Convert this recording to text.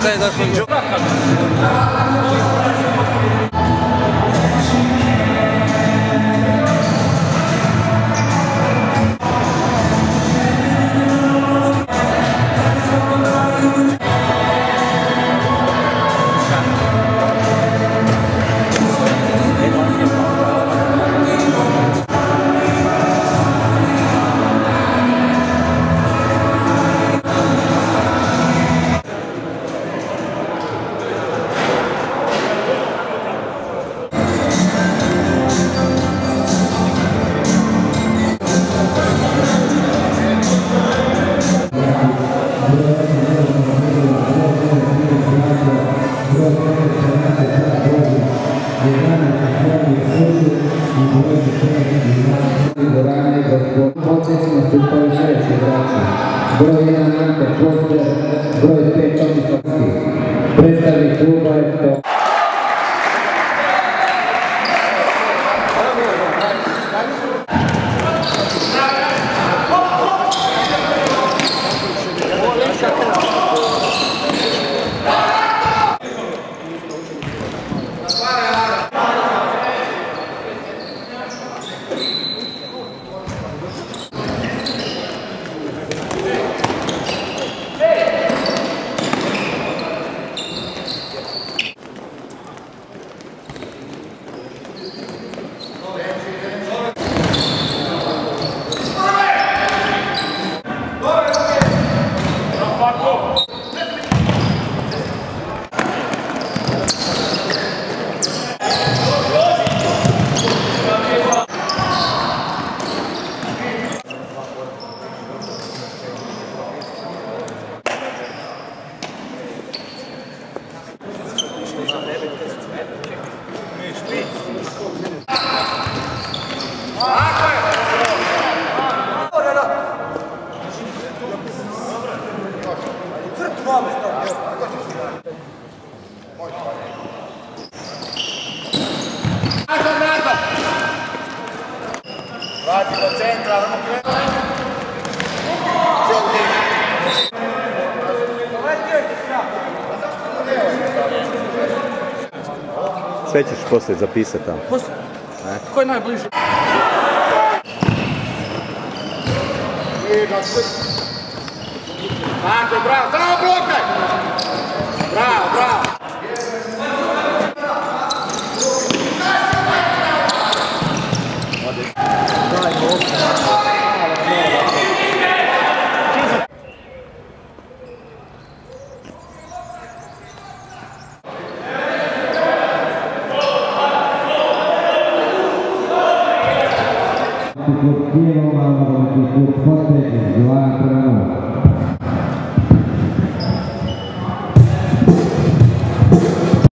da je došlo. Broj 1 Ante Koster, broj 5 Tomislav. Predstavnik kluba je to. Vrati do centra, sve ćeš poslije zapisati tamo. Ko je najbliži? Tako, bravo, samo blokaj! Bravo, bravo! Klub Kijevo, malo klub Forte iz 2:0.